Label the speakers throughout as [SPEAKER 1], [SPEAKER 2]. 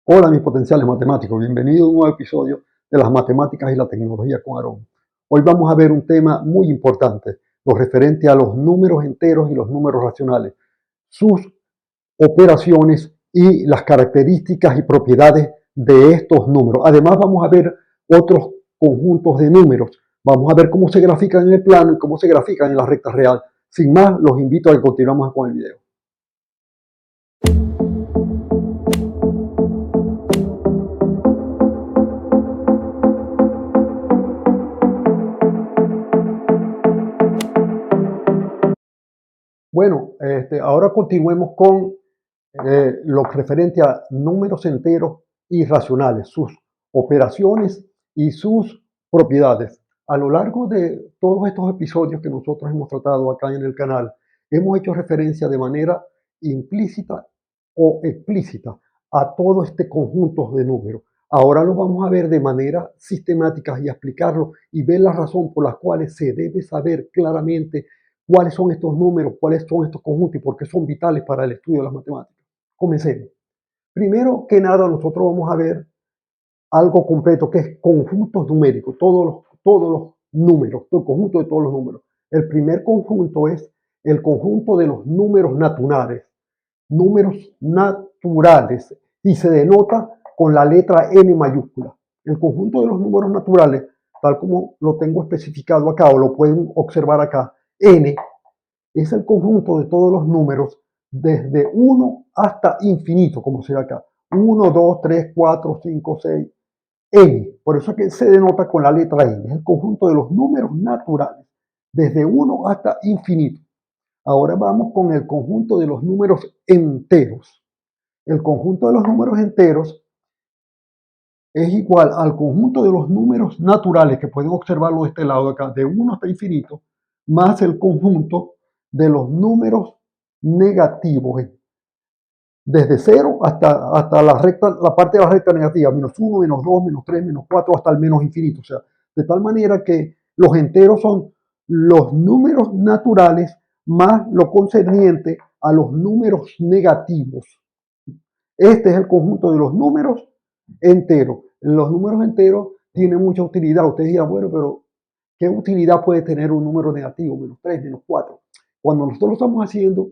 [SPEAKER 1] Hola mis potenciales matemáticos, bienvenidos a un nuevo episodio de las matemáticas y la tecnología con Aarón. Hoy vamos a ver un tema muy importante, lo referente a los números enteros y los números racionales, sus operaciones y las características y propiedades de estos números. Además vamos a ver otros conjuntos de números, vamos a ver cómo se grafican en el plano y cómo se grafican en la recta real. Sin más, los invito a que continuemos con el video. Bueno, ahora continuemos con lo referente a números enteros y racionales, sus operaciones y sus propiedades. A lo largo de todos estos episodios que nosotros hemos tratado acá en el canal, hemos hecho referencia de manera implícita o explícita a todo este conjunto de números. Ahora lo vamos a ver de manera sistemática y explicarlo y ver la razón por la cual se debe saber claramente cuáles son estos números, cuáles son estos conjuntos y por qué son vitales para el estudio de las matemáticas. Comencemos. Primero que nada, nosotros vamos a ver algo completo que es conjuntos numéricos, todos los números, el conjunto de todos los números. El primer conjunto es el conjunto de los números naturales, y se denota con la letra N mayúscula. El conjunto de los números naturales, tal como lo tengo especificado acá o lo pueden observar acá, N es el conjunto de todos los números desde 1 hasta infinito, como se ve acá. 1, 2, 3, 4, 5, 6, N. Por eso es que se denota con la letra N. Es el conjunto de los números naturales, desde 1 hasta infinito. Ahora vamos con el conjunto de los números enteros. El conjunto de los números enteros es igual al conjunto de los números naturales, que pueden observarlo de este lado de acá, de 1 hasta infinito, más el conjunto de los números negativos, desde 0 hasta la parte de la recta negativa, menos 1, menos 2, menos 3, menos 4, hasta el menos infinito. O sea, de tal manera que los enteros son los números naturales más lo concerniente a los números negativos. Este es el conjunto de los números enteros. Los números enteros tienen mucha utilidad. Ustedes dirán, bueno, pero ¿qué utilidad puede tener un número negativo? Menos 3, menos 4. Cuando nosotros estamos haciendo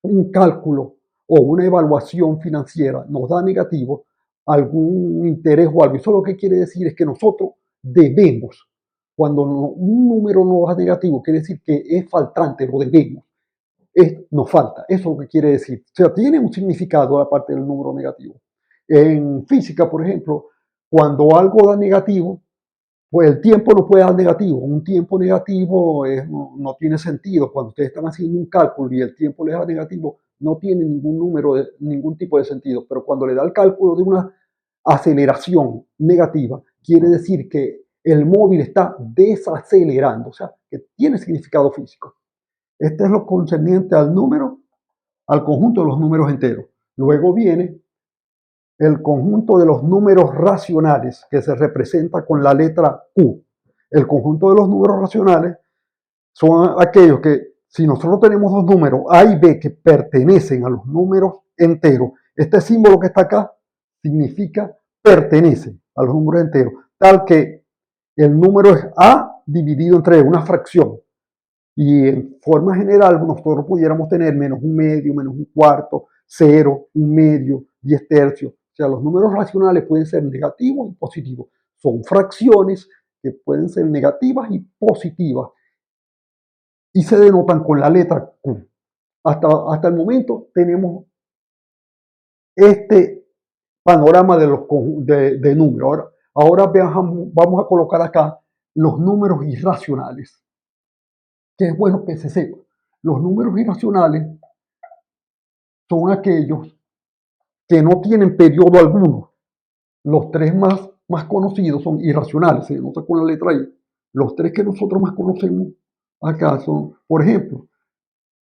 [SPEAKER 1] un cálculo o una evaluación financiera nos da negativo, algún interés o algo, eso lo que quiere decir es que nosotros debemos. Cuando un número nos da negativo, quiere decir que es faltante, lo debemos. Nos falta, eso es lo que quiere decir. O sea, tiene un significado aparte del número negativo. En física, por ejemplo, cuando algo da negativo, pues el tiempo no puede dar negativo. Un tiempo negativo no tiene sentido. Cuando ustedes están haciendo un cálculo y el tiempo les da negativo, no tiene ningún tipo de sentido. Pero cuando le da el cálculo de una aceleración negativa, quiere decir que el móvil está desacelerando, o sea, que tiene significado físico. Este es lo concerniente al número, al conjunto de los números enteros. Luego viene el conjunto de los números racionales, que se representa con la letra Q. El conjunto de los números racionales son aquellos que, si nosotros tenemos dos números A y B que pertenecen a los números enteros, este símbolo que está acá significa pertenece a los números enteros, tal que el número es A dividido entre una fracción. Y en forma general, nosotros pudiéramos tener menos un medio, menos un cuarto, 0, un medio, 10 tercios. O sea, los números racionales pueden ser negativos y positivos. Son fracciones que pueden ser negativas y positivas. Y se denotan con la letra Q. Hasta el momento tenemos este panorama de números. Ahora vamos a colocar acá los números irracionales, que es bueno que se sepa. Los números irracionales son aquellos que no tienen periodo alguno. Los tres más conocidos son irracionales, se nota con la letra I. Los tres que nosotros más conocemos acá son, por ejemplo,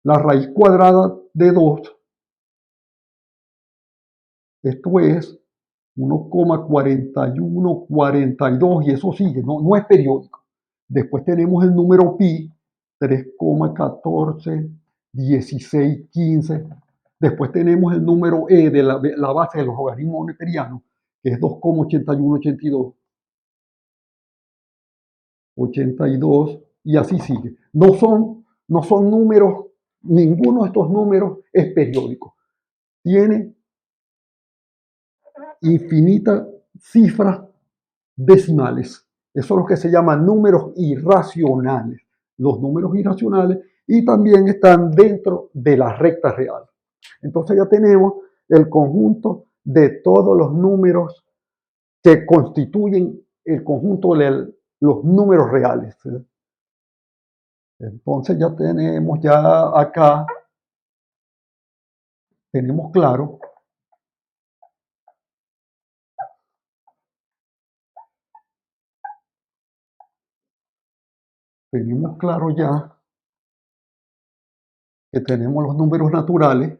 [SPEAKER 1] la raíz cuadrada de 2, esto es 1,4142 y eso sigue, no es periódico. Después tenemos el número pi, 3,14, 16, 15. Después tenemos el número E de la base de los logaritmos neperianos, que es 2,8182, 82, y así sigue. No son números, ninguno de estos números es periódico. Tiene infinitas cifras decimales. Eso es lo que se llaman números irracionales. Los números irracionales y también están dentro de la recta real. Entonces ya tenemos el conjunto de todos los números que constituyen el conjunto de los números reales. Entonces ya tenemos acá, tenemos claro, ya que tenemos los números naturales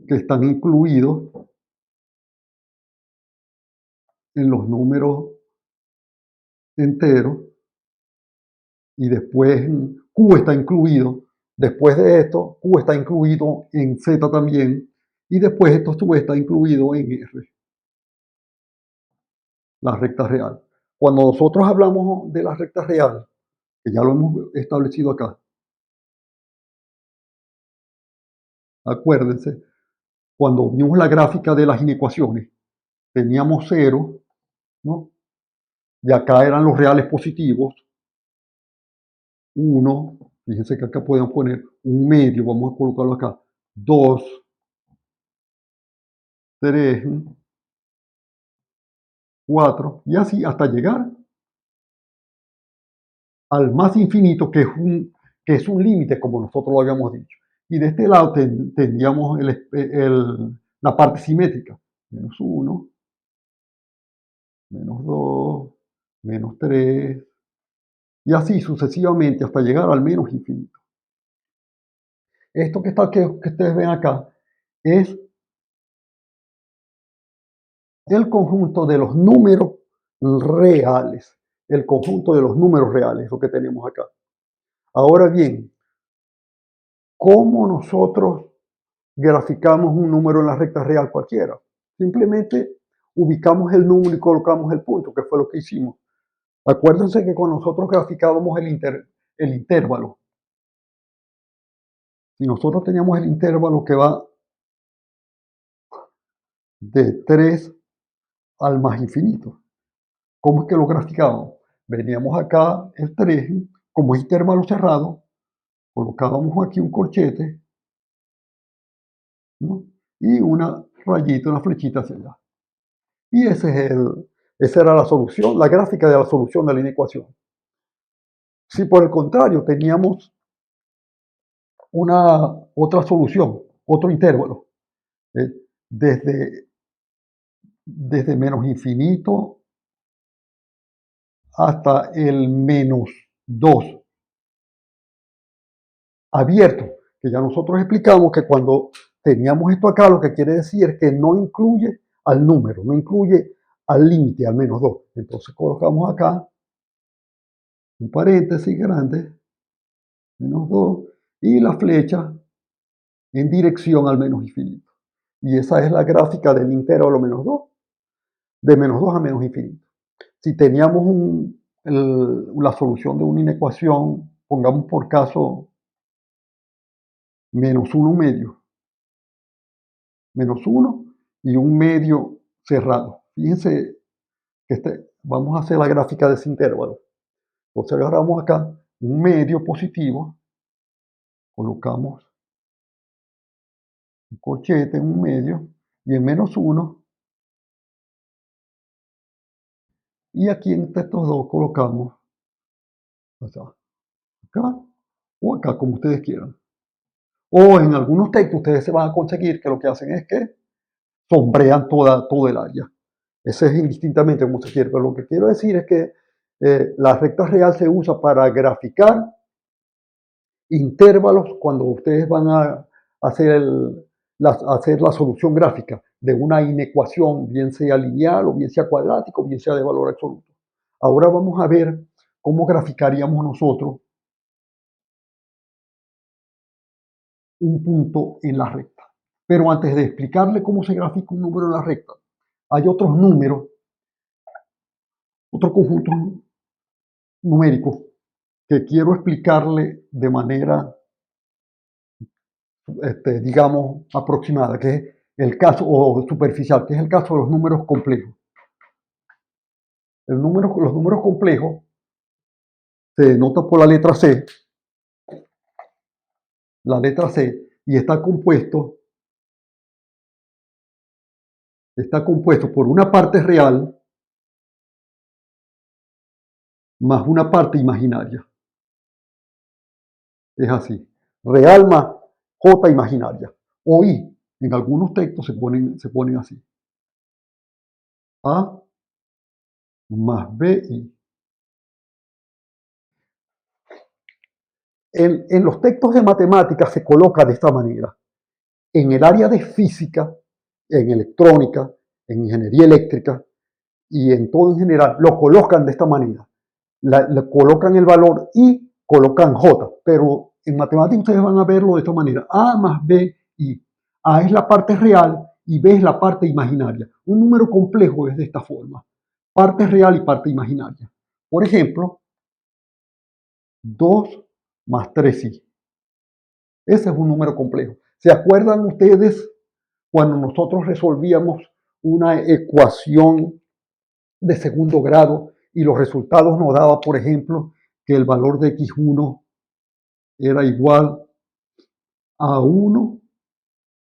[SPEAKER 1] que están incluidos en los números enteros, y después Q está incluido. Después de esto, Q está incluido en Z también, y después esto a su vez está incluido en R, la recta real. Cuando nosotros hablamos de la recta real, que ya lo hemos establecido acá, acuérdense, cuando vimos la gráfica de las inecuaciones, teníamos 0, ¿no? Y acá eran los reales positivos, 1, fíjense que acá podemos poner un medio, vamos a colocarlo acá, 2, 3, 4, y así hasta llegar al más infinito, que es un límite, como nosotros lo habíamos dicho. Y de este lado tendríamos la parte simétrica, -1, -2, -3, y así sucesivamente hasta llegar al menos infinito. Esto que ustedes ven acá es el conjunto de los números reales. El conjunto de los números reales, lo que tenemos acá. Ahora bien, ¿cómo nosotros graficamos un número en la recta real cualquiera? Simplemente ubicamos el número y colocamos el punto, que fue lo que hicimos. Acuérdense que con nosotros graficábamos el intervalo. Si nosotros teníamos el intervalo que va de 3 al más infinito, ¿cómo es que lo graficábamos? Veníamos acá el 3, como es intervalo cerrado, colocábamos aquí un corchete, ¿no? Y una rayita, una flechita hacia allá. Y esa era la solución, la gráfica de la solución de la inecuación. Si por el contrario teníamos otra solución, otro intervalo, ¿eh? desde menos infinito hasta el -2 abierto, que ya nosotros explicamos que cuando teníamos esto acá, lo que quiere decir es que no incluye al número, no incluye al límite, al -2. Entonces colocamos acá un paréntesis grande, -2, y la flecha en dirección al menos infinito. Y esa es la gráfica del intervalo -2, de -2 a menos infinito. Si teníamos la solución de una inecuación, pongamos por caso -1 medio, -1 y un medio cerrado. Fíjense que vamos a hacer la gráfica de ese intervalo. Entonces agarramos acá un medio positivo, colocamos un corchete en un medio y en -1, y aquí entre estos dos colocamos acá o acá, como ustedes quieran. O en algunos textos ustedes se van a conseguir que lo que hacen es que sombrean todo el área. Ese es indistintamente como se quiere, pero lo que quiero decir es que la recta real se usa para graficar intervalos cuando ustedes van a hacer, hacer la solución gráfica de una inecuación, bien sea lineal o bien sea cuadrático, bien sea de valor absoluto. Ahora vamos a ver cómo graficaríamos nosotros un punto en la recta. Pero antes de explicarle cómo se grafica un número en la recta, hay otros números, otro conjunto numérico que quiero explicarle de manera, digamos, aproximada, que es el caso, o superficial, que es el caso de los números complejos. Los números complejos se denota por la letra C, y está compuesto por una parte real más una parte imaginaria. Es así. Real más J imaginaria. O I. En algunos textos se ponen así. A más BI. En los textos de matemáticas se coloca de esta manera. En el área de física, en electrónica, en ingeniería eléctrica y en todo en general, lo colocan de esta manera. Le colocan el valor y colocan J, pero en matemáticas ustedes van a verlo de esta manera. A más B, I. A es la parte real y B es la parte imaginaria. Un número complejo es de esta forma. Parte real y parte imaginaria. Por ejemplo, 2 más 3i. Ese es un número complejo. ¿Se acuerdan ustedes cuando nosotros resolvíamos una ecuación de segundo grado y los resultados nos daban, por ejemplo, que el valor de x1 era igual a 1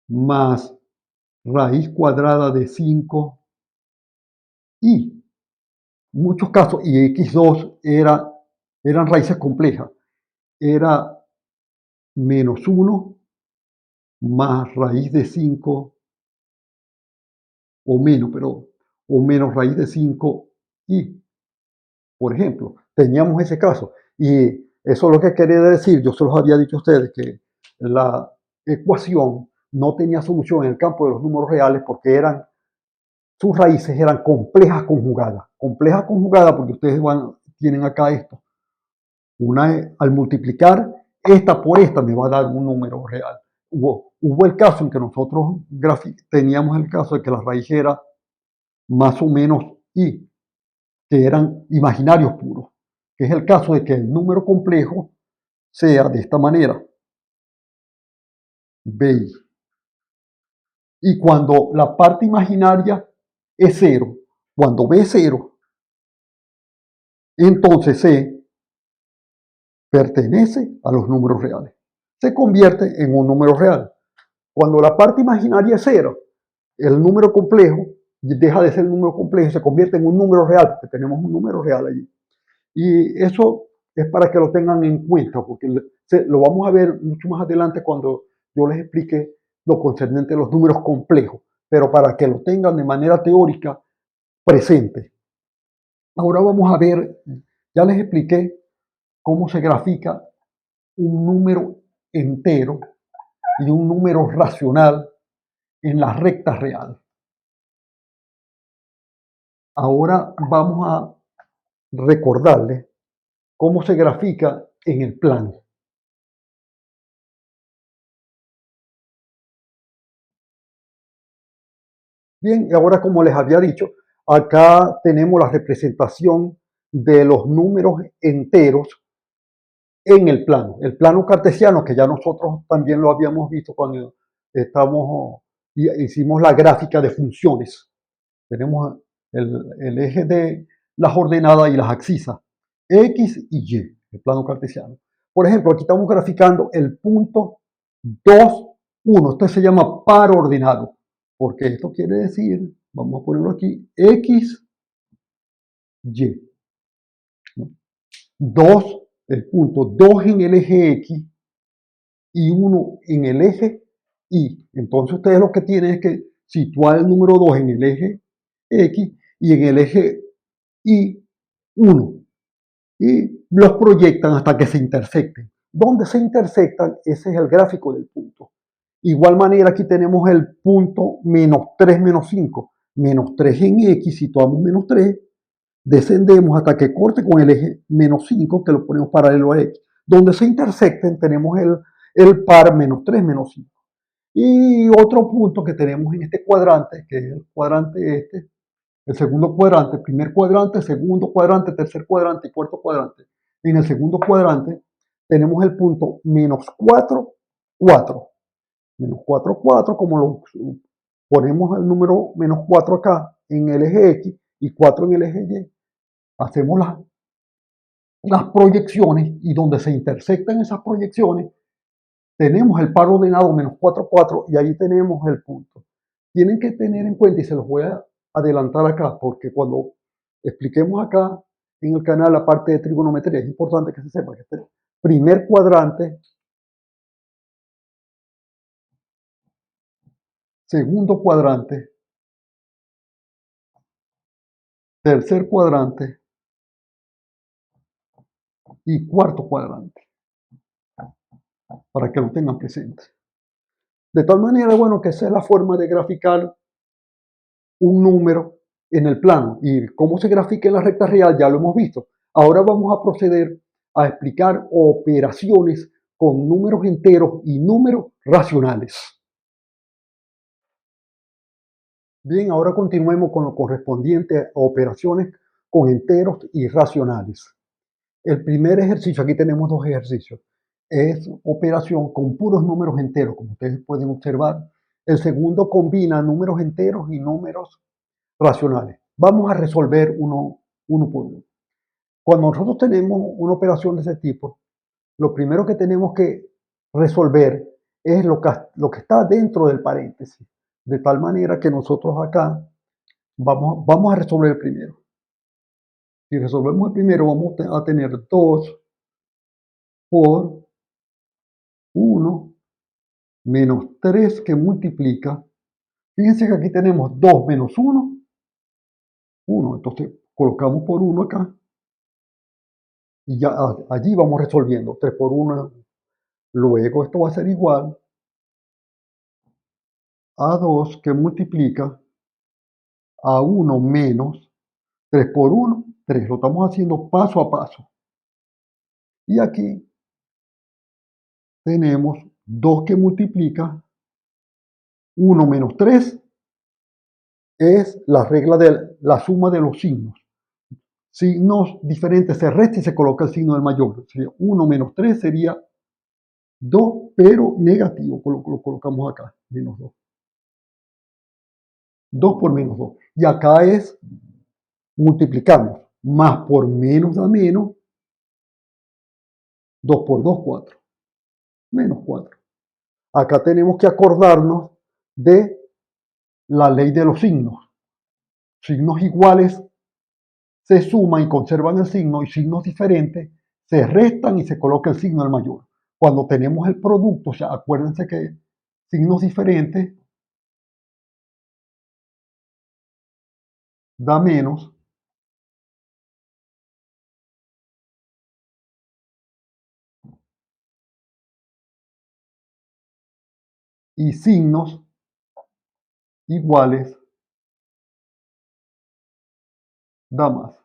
[SPEAKER 1] más raíz cuadrada de 5 y muchos casos, y x2 eran raíces complejas, era menos 1 más raíz de 5 o menos raíz de 5 y, por ejemplo, teníamos ese caso. Y eso es lo que quería decir, yo se los había dicho a ustedes, que la ecuación no tenía solución en el campo de los números reales porque sus raíces eran complejas conjugadas. Complejas conjugadas porque ustedes tienen acá esto. Al multiplicar esta por esta me va a dar un número real. Hubo el caso en que nosotros teníamos el caso de que la raíz era más o menos i, que eran imaginarios puros, que es el caso de que el número complejo sea de esta manera, bi. Y cuando la parte imaginaria es 0, cuando b es 0, entonces C pertenece a los números reales. Se convierte en un número real. Cuando la parte imaginaria es 0, el número complejo deja de ser un número complejo y se convierte en un número real, porque tenemos un número real allí. Y eso es para que lo tengan en cuenta, porque lo vamos a ver mucho más adelante cuando yo les explique lo concerniente a los números complejos, pero para que lo tengan de manera teórica presente. Ahora vamos a ver, ya les expliqué cómo se grafica un número entero y un número racional en la recta real. Ahora vamos a recordarles cómo se grafica en el plano. Bien, y ahora como les había dicho, acá tenemos la representación de los números enteros en el plano cartesiano, que ya nosotros también lo habíamos visto cuando hicimos la gráfica de funciones. Tenemos el eje de las ordenadas y las abscisas, X y Y, el plano cartesiano. Por ejemplo, aquí estamos graficando el punto 2, 1. Esto se llama par ordenado, porque esto quiere decir, vamos a ponerlo aquí, X, Y. 2, el punto 2 en el eje X y 1 en el eje Y. Entonces ustedes lo que tienen es que situar el número 2 en el eje X y en el eje Y 1. Y los proyectan hasta que se intersecten. Donde se intersectan, ese es el gráfico del punto. Igual manera aquí tenemos el punto menos 3 menos 5. Menos 3 en X, situamos menos 3, descendemos hasta que corte con el eje menos 5, que lo ponemos paralelo a X. Donde se intersecten tenemos el par menos 3 menos 5. Y otro punto que tenemos en este cuadrante, que es el cuadrante este, el segundo cuadrante, primer cuadrante, segundo cuadrante, tercer cuadrante y cuarto cuadrante. En el segundo cuadrante tenemos el punto menos 4, 4. Menos 4, 4, como lo ponemos el número menos 4 acá en el eje X y 4 en el eje Y, hacemos las proyecciones y donde se intersectan esas proyecciones tenemos el par ordenado menos 4, 4 y ahí tenemos el punto. Tienen que tener en cuenta, y se los voy a adelantar acá, porque cuando expliquemos acá en el canal la parte de trigonometría, es importante que se sepa que este primer cuadrante, segundo cuadrante, tercer cuadrante y cuarto cuadrante, para que lo tengan presente. De tal manera, bueno, que esa es la forma de graficar un número en el plano. Y cómo se grafica en la recta real ya lo hemos visto. Ahora vamos a proceder a explicar operaciones con números enteros y números racionales. Bien, ahora continuemos con lo correspondiente a operaciones con enteros y racionales. El primer ejercicio, aquí tenemos dos ejercicios, es operación con puros números enteros, como ustedes pueden observar. El segundo combina números enteros y números racionales. Vamos a resolver uno por uno. Cuando nosotros tenemos una operación de ese tipo, lo primero que tenemos que resolver es lo que está dentro del paréntesis. De tal manera que nosotros acá vamos a resolver el primero. Si resolvemos el primero, vamos a tener 2 por 1 menos 3 que multiplica. Fíjense que aquí tenemos 2 menos 1, 1. Entonces colocamos por 1 acá. Y ya allí vamos resolviendo 3 por 1. Luego esto va a ser igual a 2 que multiplica a 1 menos 3 por 1, 3. Lo estamos haciendo paso a paso. Y aquí tenemos 2 que multiplica 1 menos 3 es la regla de la suma de los signos. Signos diferentes se resta y se coloca el signo del mayor. Sería 1 menos 3 sería 2, pero negativo. Lo colocamos acá, menos 2. 2 por menos 2. Y acá es, multiplicamos. Más por menos da menos. 2 por 2, 4. Menos 4. Acá tenemos que acordarnos de la ley de los signos. Signos iguales se suman y conservan el signo, y signos diferentes se restan y se coloca el signo del mayor. Cuando tenemos el producto, o sea, acuérdense que signos diferentes da menos, y signos iguales da más.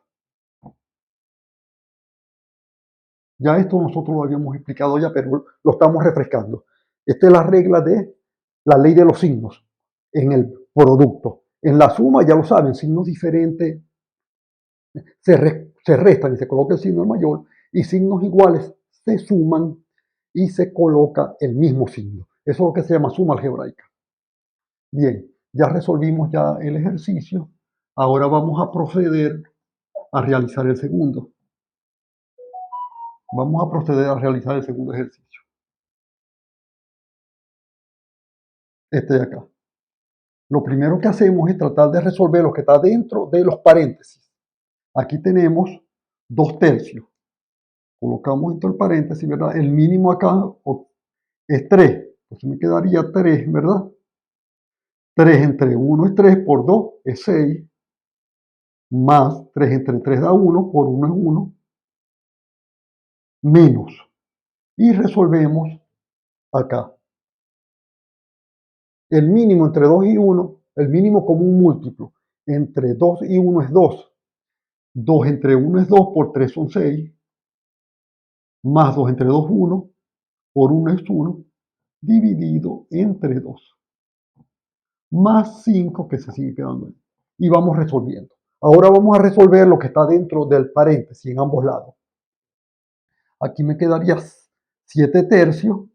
[SPEAKER 1] Ya esto nosotros lo habíamos explicado ya, pero lo estamos refrescando. Esta es la regla de la ley de los signos en el producto. En la suma, ya lo saben, signos diferentes se restan y se coloca el signo mayor, y signos iguales se suman y se coloca el mismo signo. Eso es lo que se llama suma algebraica. Bien, ya resolvimos ya el ejercicio. Ahora vamos a proceder a realizar el segundo. Vamos a proceder a realizar el segundo ejercicio. Este de acá. Lo primero que hacemos es tratar de resolver lo que está dentro de los paréntesis. Aquí tenemos 2 tercios. Colocamos dentro del paréntesis, ¿verdad? El mínimo acá es 3. Entonces me quedaría 3, ¿verdad? 3 entre 1 es 3, por 2 es 6, más 3 entre 3 da 1, por 1 es 1, menos. Y resolvemos acá. El mínimo entre 2 y 1, el mínimo común múltiplo entre 2 y 1 es 2. 2 entre 1 es 2, por 3 son 6, más 2 entre 2, 1, por 1 es 1, dividido entre 2, más 5 que se sigue quedando ahí. Y vamos resolviendo. Ahora vamos a resolver lo que está dentro del paréntesis en ambos lados. Aquí me quedaría 7 tercios.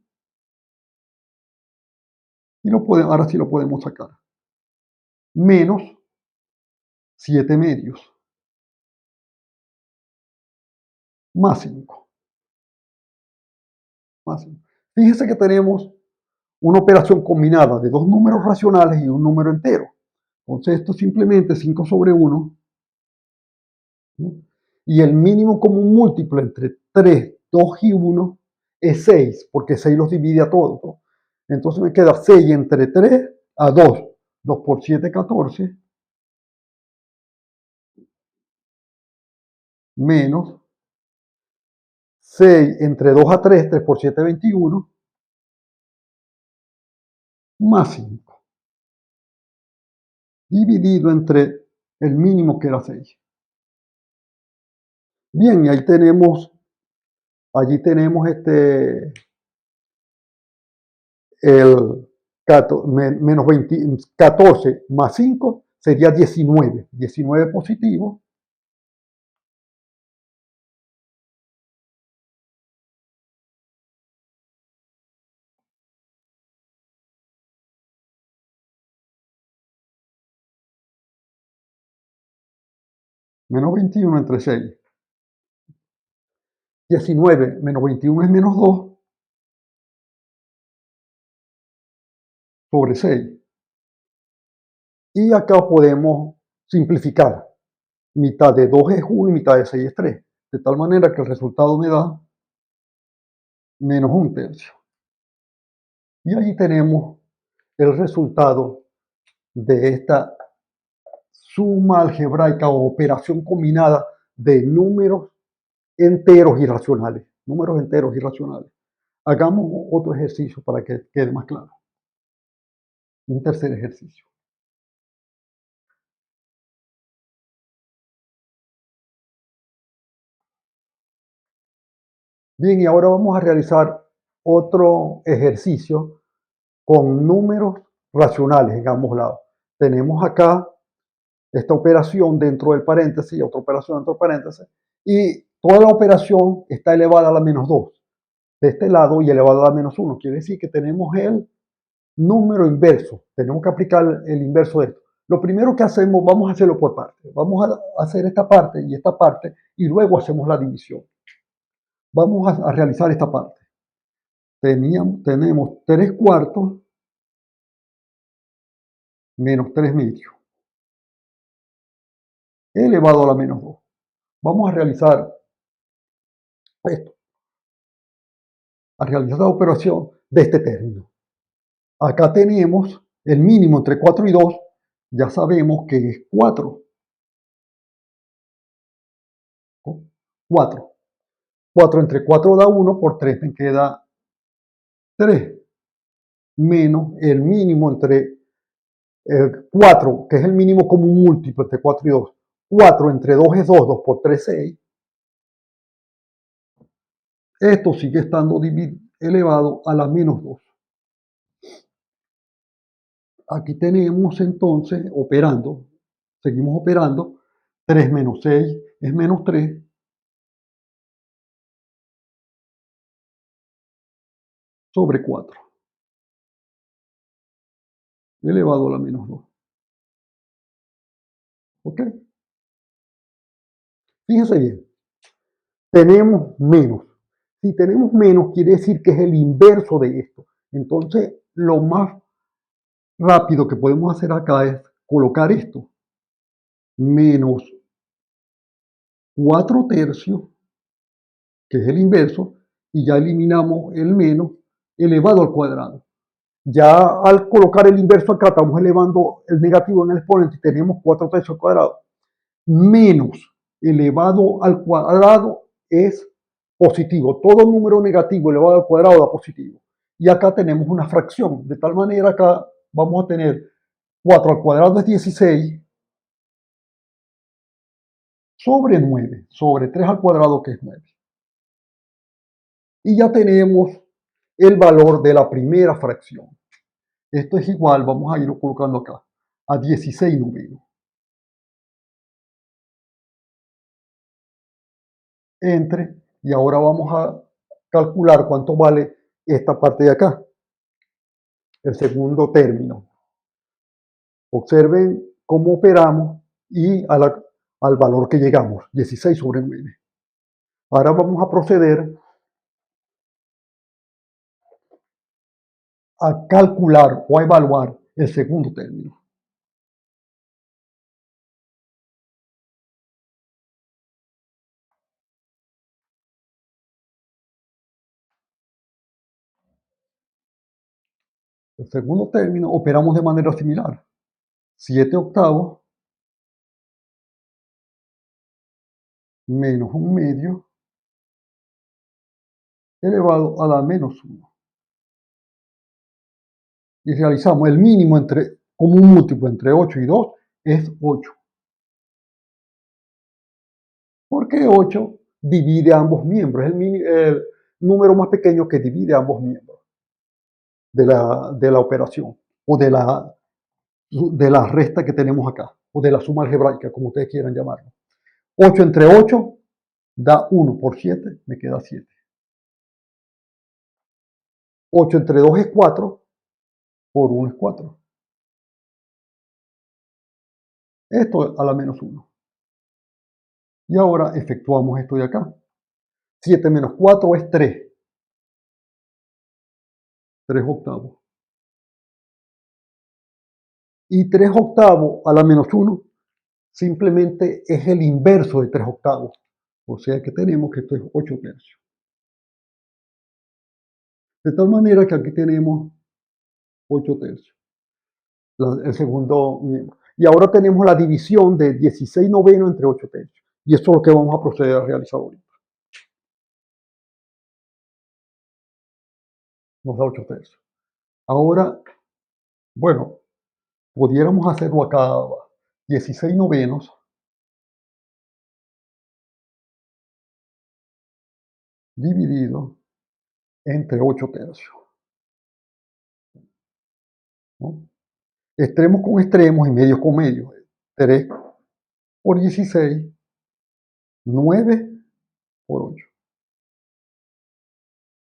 [SPEAKER 1] Y ahora sí lo podemos sacar. Menos 7 medios. Más 5. Más 5. Fíjense que tenemos una operación combinada de dos números racionales y un número entero. Entonces esto simplemente 5 sobre 1. ¿Sí? Y el mínimo común múltiplo entre 3, 2 y 1 es 6, porque 6 los divide a todos, ¿no? Entonces me queda 6 entre 3 a 2. 2 por 7, 14. Menos 6 entre 2 a 3, 3 por 7, 21. Más 5. Dividido entre el mínimo que era 6. Bien, y ahí tenemos, allí tenemos el menos 14 más 5 sería 19. 19 positivo. Menos 21 entre 6. 19 menos 21 es menos 2 sobre 6. Y acá podemos simplificar. Mitad de 2 es 1 y mitad de 6 es 3. De tal manera que el resultado me da menos 1 tercio. Y ahí tenemos el resultado de esta suma algebraica o operación combinada de números enteros irracionales. Números enteros irracionales. Hagamos otro ejercicio para que quede más claro. Un tercer ejercicio. Bien, y ahora vamos a realizar otro ejercicio con números racionales en ambos lados. Tenemos acá esta operación dentro del paréntesis y otra operación dentro del paréntesis, y toda la operación está elevada a la menos 2 de este lado y elevada a la menos 1. Quiere decir que tenemos el número inverso. Tenemos que aplicar el inverso de esto. Lo primero que hacemos, vamos a hacerlo por partes. Vamos a hacer esta parte y luego hacemos la división. Vamos a realizar esta parte. Tenemos 3 cuartos menos 3 medios elevado a la menos 2. Vamos a realizar esto, a realizar la operación de este término. Acá tenemos el mínimo entre 4 y 2, ya sabemos que es 4. 4. 4 entre 4 da 1, por 3 me queda 3, menos el mínimo entre 4, que es el mínimo común múltiplo entre 4 y 2. 4 entre 2 es 2, 2 por 3, 6. Esto sigue estando elevado a la menos 2. Aquí tenemos entonces, seguimos operando, 3 menos 6 es menos 3, sobre 4, elevado a la menos 2. ¿Ok? Fíjense bien, tenemos menos. Si tenemos menos, quiere decir que es el inverso de esto. Entonces, lo más rápido que podemos hacer acá es colocar esto, menos 4 tercios, que es el inverso, y ya eliminamos el menos elevado al cuadrado. Ya al colocar el inverso acá, estamos elevando el negativo en el exponente y tenemos 4 tercios al cuadrado. Menos elevado al cuadrado es positivo. Todo número negativo elevado al cuadrado da positivo. Y acá tenemos una fracción. De tal manera acá vamos a tener 4 al cuadrado es 16 sobre 9, sobre 3 al cuadrado que es 9. Y ya tenemos el valor de la primera fracción. Esto es igual, vamos a irlo colocando acá, a 16 novenos. Entre, y ahora vamos a calcular cuánto vale esta parte de acá, el segundo término. Observen cómo operamos y al valor que llegamos, 16 sobre 9. Ahora vamos a proceder a calcular o a evaluar el segundo término. El segundo término operamos de manera similar. 7 octavos menos 1/2 elevado a la menos 1. Y realizamos el mínimo como un múltiplo entre 8 y 2 es 8. Porque 8 divide ambos miembros, es el número más pequeño que divide ambos miembros de la operación o de la resta que tenemos acá, o de la suma algebraica, como ustedes quieran llamarlo. 8 entre 8 da 1 por 7, me queda 7. 8 entre 2 es 4, por 1 es 4. Esto a la menos 1. Y ahora efectuamos esto de acá. 7 menos 4 es 3. 3 octavos. Y 3 octavos a la menos 1 simplemente es el inverso de 3 octavos. O sea que tenemos que esto es 8 tercios. De tal manera que aquí tenemos 8 tercios. El segundo miembro. Y ahora tenemos la división de 16 novenos entre 8 tercios. Y esto es lo que vamos a proceder a realizar ahorita. Nos da 8 tercios. Ahora, bueno, pudiéramos hacerlo acá, 16 novenos dividido entre 8 tercios. ¿No? Extremos con extremos y medios con medios. 3 por 16, 9 por 8.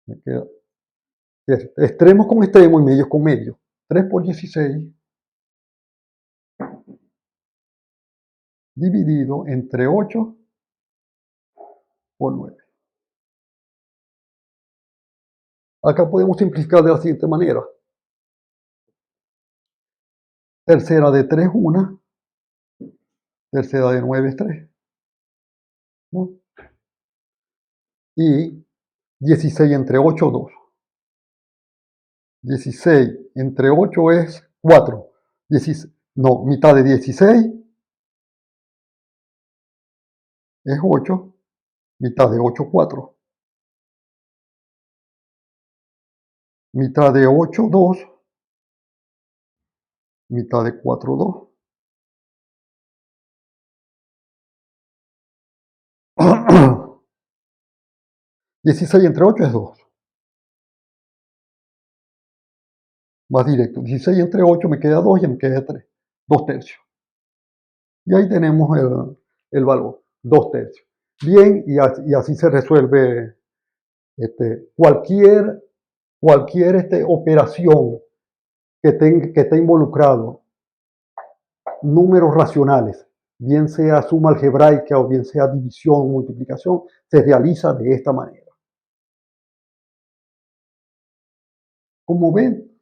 [SPEAKER 1] Me queda extremos con extremos y medios con medios. 3 por 16 dividido entre 8 por 9. Acá podemos simplificar de la siguiente manera. Tercera de 3 es 1, tercera de 9 es 3. ¿No? Y 16 entre 8, 2. 16 entre 8 es 4. No, mitad de 16 es 8. Mitad de 8, 4. Mitad de 8, 2. Mitad de 4, 2. 16 entre 8 es 2. Más directo. 16 entre 8 me queda 2 y me queda 3. 2 tercios. Y ahí tenemos el valor. 2 tercios. Bien, y así se resuelve cualquier operación que esté involucrado números racionales, bien sea suma algebraica o bien sea división o multiplicación, se realiza de esta manera. Como ven,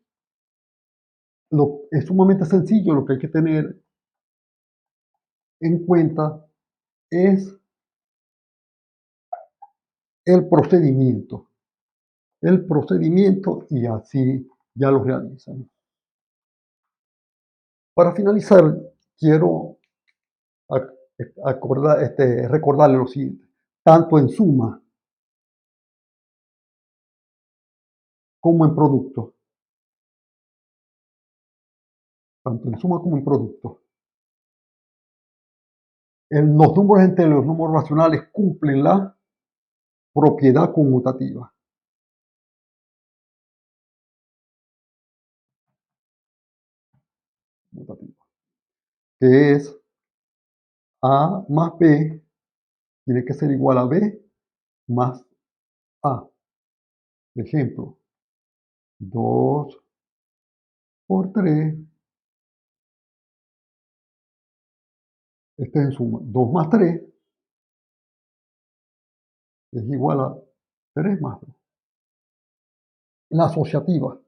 [SPEAKER 1] es sumamente sencillo. Lo que hay que tener en cuenta es el procedimiento. Y así ya lo realizan. Para finalizar, quiero recordarle lo siguiente. Tanto en suma como en producto. Tanto en suma como en producto. Los números enteros y los números racionales cumplen la propiedad conmutativa. mutativo, que es A más B, tiene que ser igual a B más A. Ejemplo, 2 por 3, este es en suma, 2 más 3 es igual a 3 más 2. La asociativa.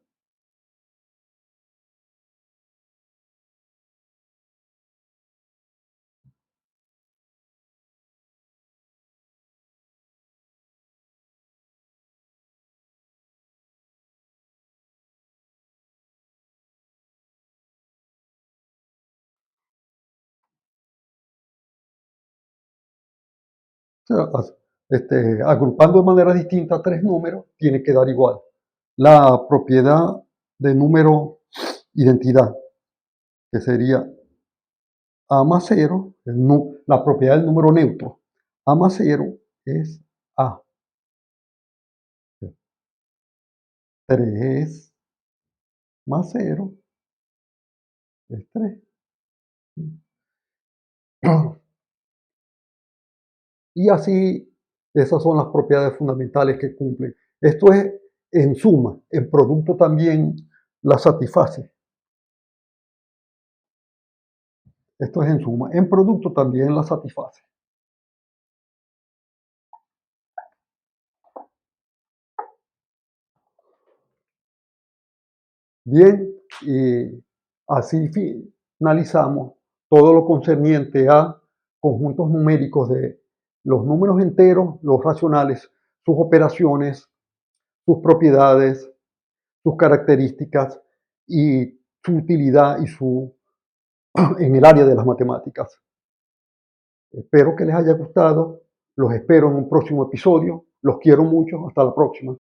[SPEAKER 1] O sea, agrupando de manera distinta tres números, tiene que dar igual. La propiedad de número identidad, que sería A más 0, la propiedad del número neutro. A más 0 es A. 3 más 0 es 3. Y así, esas son las propiedades fundamentales que cumplen. Esto es en suma, en producto también la satisface. Esto es en suma, en producto también la satisface. Bien, y así finalizamos todo lo concerniente a conjuntos numéricos de los números enteros, los racionales, sus operaciones, sus propiedades, sus características y su utilidad y en el área de las matemáticas. Espero que les haya gustado, los espero en un próximo episodio, los quiero mucho, hasta la próxima.